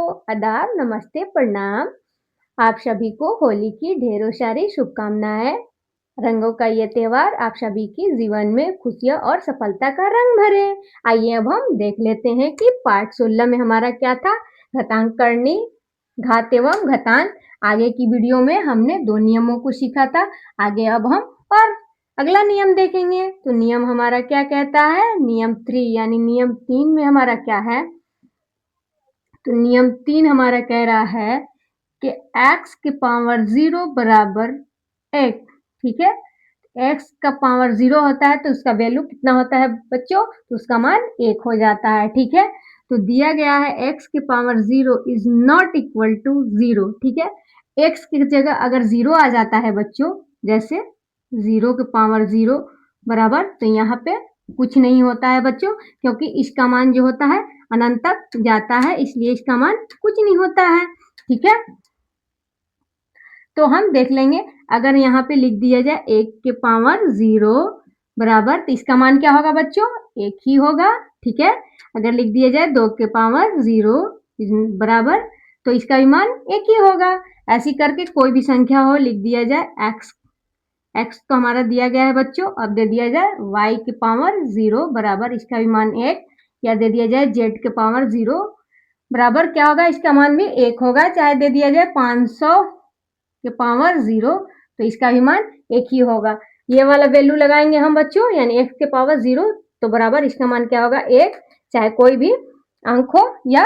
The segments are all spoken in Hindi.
आदाब, नमस्ते, प्रणाम। आप सभी को होली की ढेरों सारी शुभकामनाएं। रंगों का ये त्योहार आप सभी के जीवन में खुशियां और सफलता का रंग भरे। आइए अब हम देख लेते हैं कि पाठ 16 में हमारा क्या था। घातांक करनी, घात एवं घातांक। आगे की वीडियो में हमने 2 नियमों को सीखा था। आगे अब हम और अगला नियम देखेंगे। तो नियम हमारा क्या कहता है, नियम 3 यानी नियम 3 में हमारा क्या है। तो नियम 3 हमारा कह रहा है कि x के पावर 0 बराबर 1। ठीक है, x का पावर 0 होता है तो उसका वैल्यू कितना होता है बच्चों, तो उसका मान 1 हो जाता है। ठीक है, तो दिया गया है x के power 0 is not equal to 0। ठीक है, x की जगह अगर 0 आ जाता है बच्चों, जैसे 0 के पावर 0 बराबर, तो यहाँ पे कुछ नहीं होता है बच्चों, क्योंकि इसका मान जो होता है अनंत तक जाता है, इसलिए इसका मान कुछ नहीं होता है। ठीक है, तो हम देख लेंगे। अगर यहाँ पे लिख दिया जाए 1 के पावर 0 बराबर, तो इसका मान क्या होगा बच्चों, 1 ही होगा। ठीक है, अगर लिख दिया जाए 2 के पावर 0 बराबर, तो इसका भी मान 1 ही होगा। ऐसी करके कोई भी संख्या हो लिख दिया जाए। x तो हमारा दिया गया है बच्चों, अब दे दिया जाए y के पावर 0 बराबर, इसका भी मान 1, या दे दिया जाए z के पावर 0 बराबर क्या होगा, इसका मान भी 1 होगा। चाहे दे दिया जाए 500 के पावर 0, तो इसका भी मान 1 ही होगा। ये वाला वैल्यू लगाएंगे हम बच्चों, यानी x के पावर 0 तो बराबर इसका मान क्या होगा, 1। चाहे कोई भी अंक हो या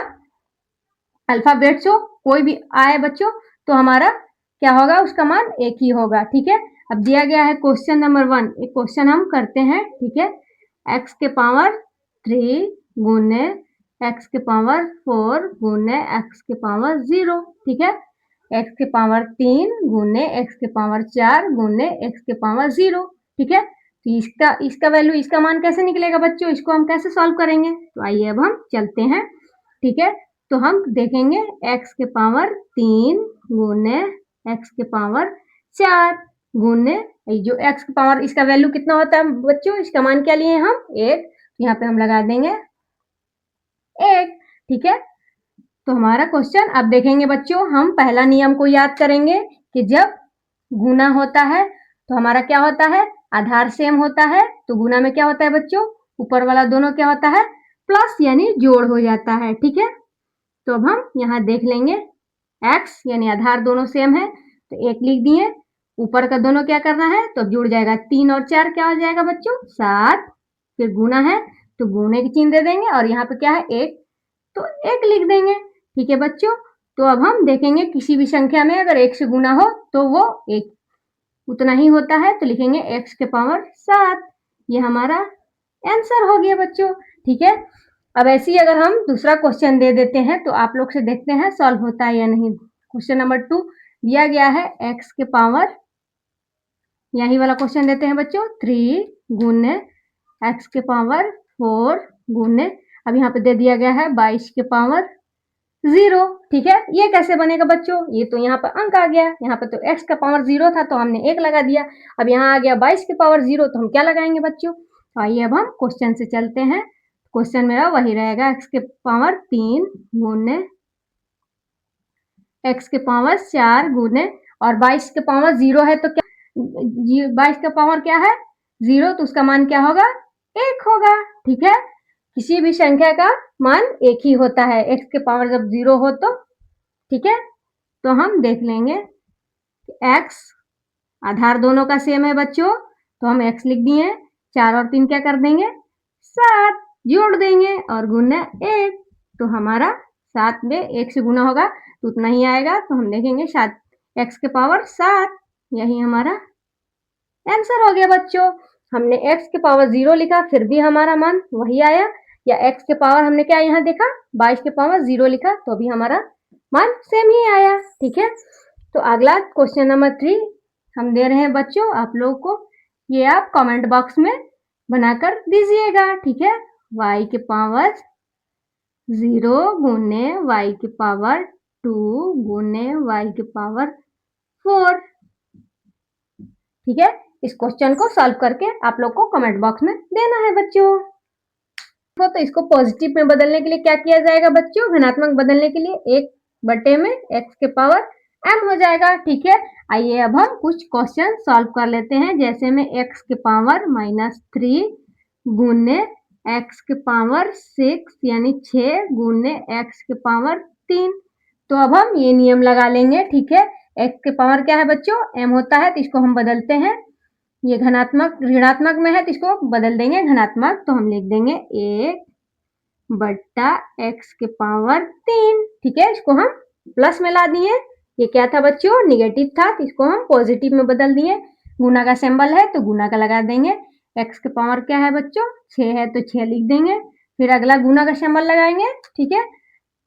अल्फाबेट्स हो, कोई भी आए बच्चों, तो हमारा क्या होगा, उसका मान 1 ही होगा। ठीक है, अब दिया गया है क्वेश्चन नंबर 1, एक क्वेश्चन हम करते हैं। ठीक है, x के पावर 3 गुने x के पावर 4 गुने x के पावर 0। ठीक है, x के पावर 3 गुने x के पावर 4 गुने x के पावर 0। ठीक है, तो इसका वैल्यू, इसका मान कैसे निकलेगा बच्चों, इसको हम कैसे सॉल्व करेंगे, तो आइए अब हम चलते हैं। ठीक है, तो हम देखेंगे x के पावर 3 गुने x के पावर 4 गुने जो x के पावर, इसका वैल्यू कितना होता है बच्चों, इसका मान क्या लिए हम, 1। यहाँ पे हम लगा देंगे 1। ठीक है, तो हमारा क्वेश्चन अब देखेंगे बच्चों। हम पहला नियम को याद करेंगे कि जब गुना होता है तो हमारा क्या होता है, आधार सेम होता है, तो गुना में क्या होता है बच्चों, ऊपर वाला दोनों क्या होता है, प्लस यानी जोड़ हो जाता है। ठीक है, तो अब हम यहाँ देख लेंगे, x यानी आधार दोनों सेम है, तो 1 लिख दिए, ऊपर का दोनों क्या करना है, तो जुड़ जाएगा, 3 और 4 क्या हो जाएगा बच्चों, 7। फिर गुना है तो गुने की चिन्ह दे देंगे, और यहाँ पे क्या है 1, तो 1 लिख देंगे। ठीक है बच्चों, तो अब हम देखेंगे किसी भी संख्या में अगर 1 से गुना हो तो वो 1 उतना ही होता है, तो लिखेंगे x के पावर 7। ये हमारा आंसर हो गया बच्चों। ठीक है, अब ऐसे ही अगर हम दूसरा क्वेश्चन दे देते हैं तो आप लोग से देखते हैं सॉल्व होता है या नहीं। क्वेश्चन नंबर 2 दिया गया है x के पावर, यही वाला क्वेश्चन देते हैं बच्चों, 3 गुने x के पावर 4 गुने, अब यहाँ पे दे दिया गया है 22 के पावर 0। ठीक है, ये कैसे बनेगा बच्चों, ये तो यहाँ पर अंक आ गया, यहाँ पे तो x का पावर 0 था तो हमने 1 लगा दिया। अब यहाँ आ गया 22 के पावर 0, तो हम क्या लगाएंगे बच्चों, तो आइए अब हम क्वेश्चन से चलते हैं। क्वेश्चन मेरा वही रहेगा, x के पावर 3 गुने x के पावर 4 गुने, और 22 के पावर 0 है तो क्या, 22 का पावर क्या है 0, तो उसका मान क्या होगा, 1 होगा। ठीक है, किसी भी संख्या का मान 1 ही होता है, x के पावर जब 0 हो तो। ठीक है, तो हम देख लेंगे x आधार दोनों का सेम है बच्चों, तो हम x लिख दिए, 4 और 3 क्या कर देंगे, 7 जोड़ देंगे और गुना 1, तो हमारा 7 में 1 से गुना होगा तो उतना ही आएगा, तो हम देखेंगे 7 x के पावर 7, यही हमारा आंसर हो गया बच्चों। हमने x के पावर 0 लिखा फिर भी हमारा मान वही आया, या x के पावर हमने क्या यहाँ देखा 22 के पावर 0 लिखा तो भी हमारा मान सेम ही आया। ठीक है, तो अगला क्वेश्चन नंबर 3 हम दे रहे हैं बच्चों आप लोगों को, ये आप कमेंट बॉक्स में बनाकर दीजिएगा। ठीक है, y के पावर 0 गुने y के पावर 2 गुने y के पावर 4। ठीक है, इस क्वेश्चन को सॉल्व करके आप लोग को कमेंट बॉक्स में देना है बच्चों। हो तो इसको पॉजिटिव में बदलने के लिए क्या किया जाएगा बच्चों? धनात्मक बदलने के लिए 1 बटे में x के पावर m हो जाएगा, ठीक है। आइए अब हम कुछ क्वेश्चन सॉल्व कर लेते हैं, जैसे में x के पावर -3 गुने x के पावर 6 यानी 6 गुने x के पावर 3। तो अब हम ये नियम लगा लेंगे, ठीक है। x के पावर क्या है बच्चों? m होता है, तो इसको हम बदलते हैं। ये धनात्मक ऋणात्मक में है तो इसको बदल देंगे धनात्मक, तो हम लिख देंगे 1 बट्टा x के पावर 3, ठीक है। इसको हम प्लस में ला दिए। ये क्या था बच्चों? निगेटिव था, तो इसको हम पॉजिटिव में बदल दिए। गुना का सिंबल है तो गुना का लगा देंगे। x के पावर क्या है बच्चों? 6 है तो 6 लिख देंगे। फिर अगला गुना का सिंबल लगाएंगे, ठीक है।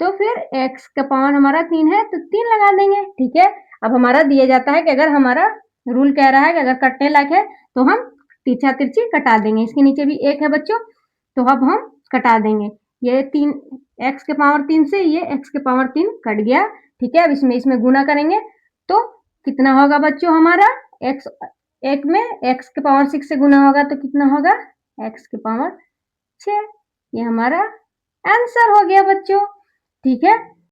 तो फिर x का पावर हमारा 3 है तो 3 लगा देंगे, ठीक है। अब हमारा दिया जाता है कि अगर हमारा रूल कह रहा है कि अगर कटने लायक है तो हम तिरछा तिरछी कटा देंगे। इसके नीचे भी 1 है बच्चों, तो अब हम कटा देंगे। ये 3 x के पावर 3 से ये x के पावर 3 कट गया, ठीक है। अब इसमें इसमें गुना करेंगे तो कितना होगा बच्चों? हमारा x एक में x के पावर 6 से गुना होगा तो कितना होगा? x के पावर 6। ये हमारा आंसर हो गया बच्चों, ठीक है।